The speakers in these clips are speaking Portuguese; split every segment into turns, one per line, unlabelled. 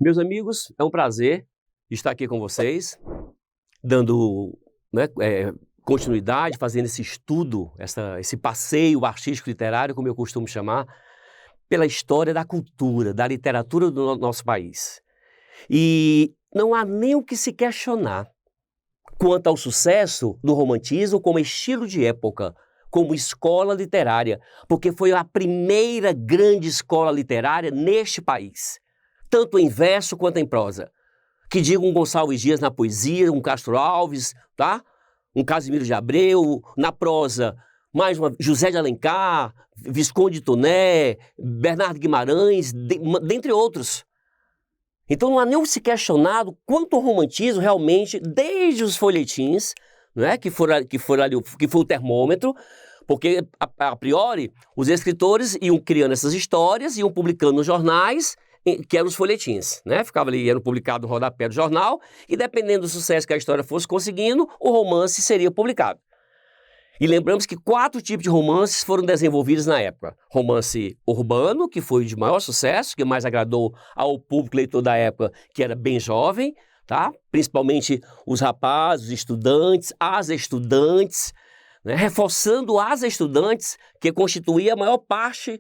Meus amigos, é um prazer estar aqui com vocês, dando continuidade, fazendo esse estudo, esse passeio artístico literário, como eu costumo chamar, pela história da cultura, da literatura do nosso país. E não há nem o que se questionar quanto ao sucesso do romantismo como estilo de época, como escola literária, porque foi a primeira grande escola literária neste país, tanto em verso quanto em prosa. Que diga um Gonçalves Dias na poesia, um Castro Alves, tá? Um Casimiro de Abreu, na prosa, mais uma José de Alencar, Visconde de Toné, Bernardo Guimarães, dentre outros. Então não há nem se questionado quanto o romantismo realmente, desde os folhetins, né, que foi o termômetro, porque a priori os escritores iam criando essas histórias, iam publicando nos jornais, que eram os folhetins, né? Ficava ali, eram publicados no rodapé do jornal, e dependendo do sucesso que a história fosse conseguindo, o romance seria publicado. E lembramos que 4 tipos de romances foram desenvolvidos na época. Romance urbano, que foi de maior sucesso, que mais agradou ao público leitor da época, que era bem jovem, tá? Principalmente os rapazes, os estudantes, as estudantes, né? Reforçando as estudantes, que constituía a maior parte,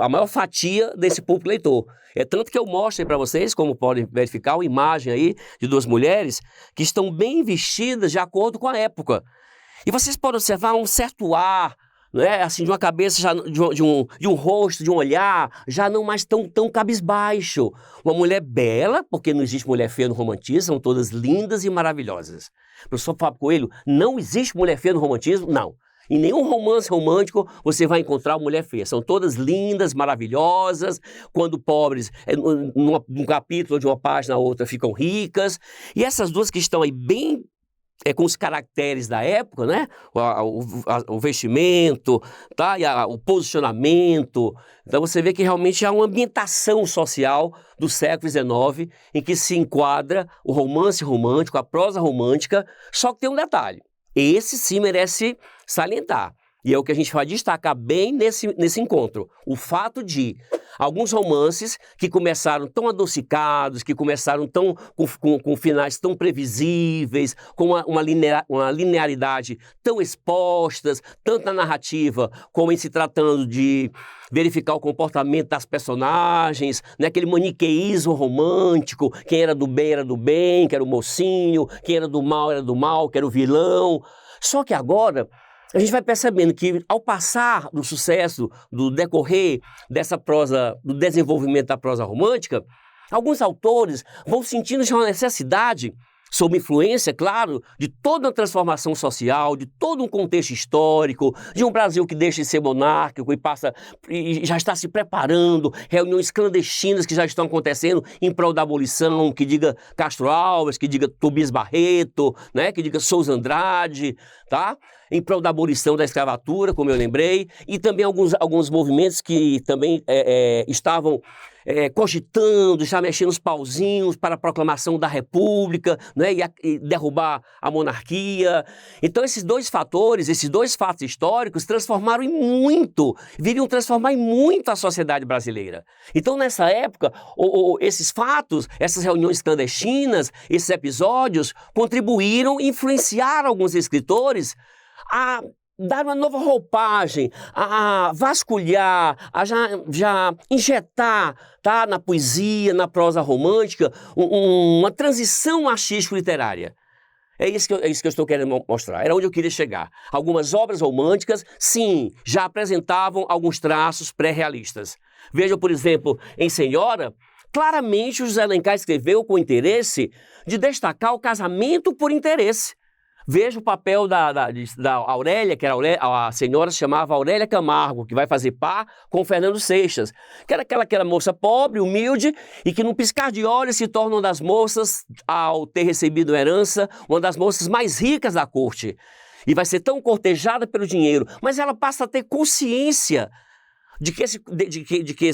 a maior fatia desse público leitor. É tanto que eu mostro para vocês, como podem verificar, uma imagem aí de 2 mulheres que estão bem vestidas de acordo com a época. E vocês podem observar um certo ar, né, assim, de uma cabeça, já, de um rosto, de um olhar, já não mais tão cabisbaixo. Uma mulher bela, porque não existe mulher feia no romantismo, são todas lindas e maravilhosas. Professor Fábio Coelho, não existe mulher feia no romantismo? Não. Em nenhum romance romântico você vai encontrar uma mulher feia. São todas lindas, maravilhosas. Quando pobres, num capítulo de uma página a outra, ficam ricas. E essas duas que estão aí bem com os caracteres da época, né? O vestimento, tá? E o posicionamento. Então você vê que realmente há uma ambientação social do século XIX em que se enquadra o romance romântico, a prosa romântica, só que tem um detalhe. Esse sim merece salientar. E é o que a gente vai destacar bem nesse encontro. O fato de alguns romances que começaram tão adocicados, que começaram com finais tão previsíveis, com uma linearidade tão expostas, tanto na narrativa como em se tratando de verificar o comportamento das personagens, né? Aquele maniqueísmo romântico, quem era do bem, que era o mocinho, quem era do mal, que era o vilão. Só que agora a gente vai percebendo que, ao passar do sucesso, do decorrer dessa prosa, do desenvolvimento da prosa romântica, alguns autores vão sentindo já uma necessidade, sob influência, claro, de toda uma transformação social, de todo um contexto histórico, de um Brasil que deixa de ser monárquico e já está se preparando, reuniões clandestinas que já estão acontecendo em prol da abolição, que diga Castro Alves, que diga Tobias Barreto, né, que diga Souza Andrade, tá? Em prol da abolição da escravatura, como eu lembrei, e também alguns movimentos que também estavam cogitando, já mexendo os pauzinhos para a proclamação da República, né, e derrubar a monarquia. Então esses 2 fatores, esses 2 fatos históricos viriam transformar em muito a sociedade brasileira. Então nessa época, esses fatos, essas reuniões clandestinas, esses episódios contribuíram, influenciaram alguns escritores a dar uma nova roupagem, a vasculhar, a já injetar, tá, na poesia, na prosa romântica, uma transição artístico-literária. É isso que eu estou querendo mostrar, era onde eu queria chegar. Algumas obras românticas, sim, já apresentavam alguns traços pré-realistas. Veja, por exemplo, em Senhora, claramente o José Alencar escreveu com interesse de destacar o casamento por interesse. Veja o papel da Aurélia, que era a senhora se chamava Aurélia Camargo, que vai fazer par com o Fernando Seixas, que era aquela moça pobre, humilde, e que num piscar de olhos se torna uma das moças, ao ter recebido herança, uma das moças mais ricas da corte. E vai ser tão cortejada pelo dinheiro, mas ela passa a ter consciência de que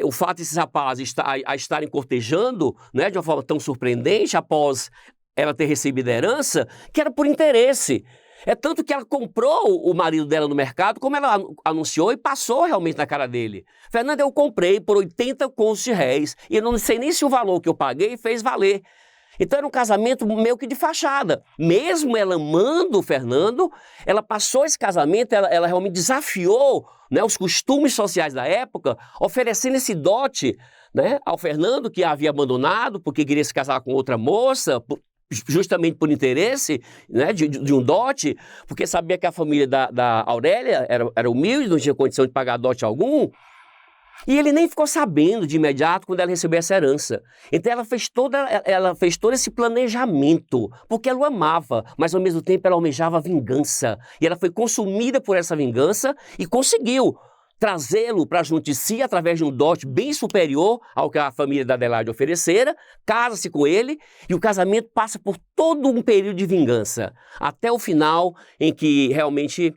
o fato desses rapazes estarem cortejando, né, de uma forma tão surpreendente após ela ter recebido a herança, que era por interesse. É tanto que ela comprou o marido dela no mercado, como ela anunciou, e passou realmente na cara dele. Fernando, eu comprei por 80 contos de réis, e eu não sei nem se o valor que eu paguei fez valer. Então era um casamento meio que de fachada. Mesmo ela amando o Fernando, ela passou esse casamento, ela realmente desafiou, né, os costumes sociais da época, oferecendo esse dote, né, ao Fernando, que a havia abandonado porque queria se casar com outra moça, justamente por interesse, né, de um dote, porque sabia que a família da Aurélia era humilde, não tinha condição de pagar dote algum. E ele nem ficou sabendo de imediato quando ela recebeu essa herança. Então ela fez todo esse planejamento, porque ela o amava, mas ao mesmo tempo ela almejava vingança. E ela foi consumida por essa vingança e conseguiu trazê-lo para junto de si através de um dote bem superior ao que a família da Adelaide oferecera, casa-se com ele e o casamento passa por todo um período de vingança, até o final em que realmente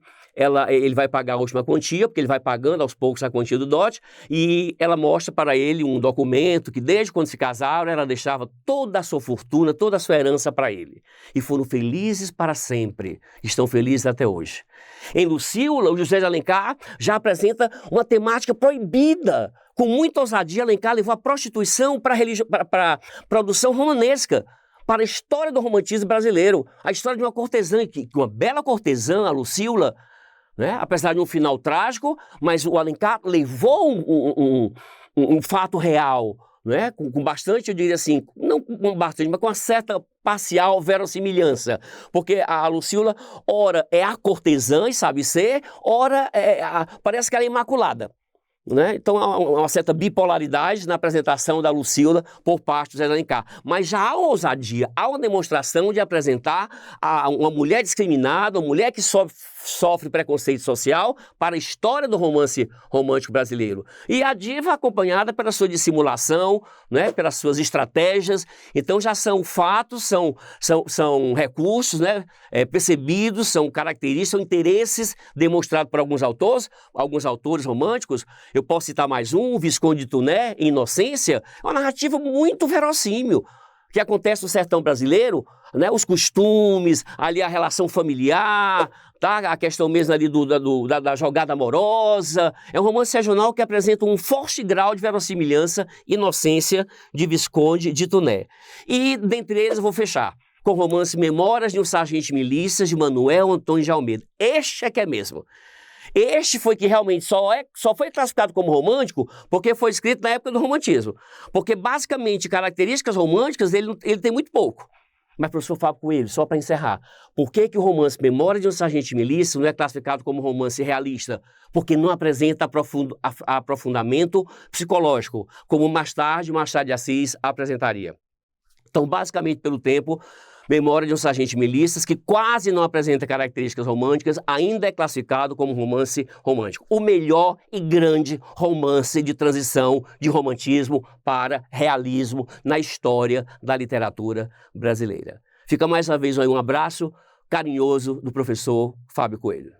ele vai pagar a última quantia, porque ele vai pagando aos poucos a quantia do dote, e ela mostra para ele um documento que desde quando se casaram ela deixava toda a sua fortuna, toda a sua herança para ele. E foram felizes para sempre, estão felizes até hoje. Em Lucíola, o José de Alencar já apresenta uma temática proibida. Com muita ousadia, Alencar levou a prostituição para a produção romanesca, para a história do romantismo brasileiro, a história de uma cortesã, uma bela cortesã, a Lucíola, né? Apesar de um final trágico, mas o Alencar levou um fato real, né? Com bastante, eu diria assim, não com bastante, mas com uma certa parcial verossimilhança, porque a Lucíola, ora é a cortesã e sabe ser, ora parece que ela é imaculada. Né? Então há uma certa bipolaridade na apresentação da Lucíola por parte do José de Alencar. Mas já há uma ousadia, há uma demonstração de apresentar uma mulher discriminada, uma mulher que sofre preconceito social para a história do romance romântico brasileiro. E a diva acompanhada pela sua dissimulação, né? Pelas suas estratégias. Então já são fatos, são recursos, né? Percebidos, são características, são interesses demonstrados por alguns autores românticos. Eu posso citar mais um, Visconde de Tuné, em Inocência, é uma narrativa muito verossímil, que acontece no sertão brasileiro, né? Os costumes, ali a relação familiar, tá? A questão mesmo ali da jogada amorosa. É um romance regional que apresenta um forte grau de verossimilhança, Inocência, de Visconde de Tuné. E, dentre eles, eu vou fechar com o romance Memórias de um Sargento de Milícias, de Manuel Antônio de Almeida. Este é que é mesmo. Este foi que realmente só foi classificado como romântico porque foi escrito na época do romantismo. Porque, basicamente, características românticas ele tem muito pouco. Mas, professor Fábio Coelho, só para encerrar, por que o romance Memória de um Sargento de Milícia não é classificado como romance realista? Porque não apresenta aprofundamento psicológico, como Machado de Assis apresentaria. Então, basicamente, pelo tempo, Memória de um Sargento de Milícias, que quase não apresenta características românticas, ainda é classificado como romance romântico. O melhor e grande romance de transição de romantismo para realismo na história da literatura brasileira. Fica mais uma vez aí um abraço carinhoso do professor Fábio Coelho.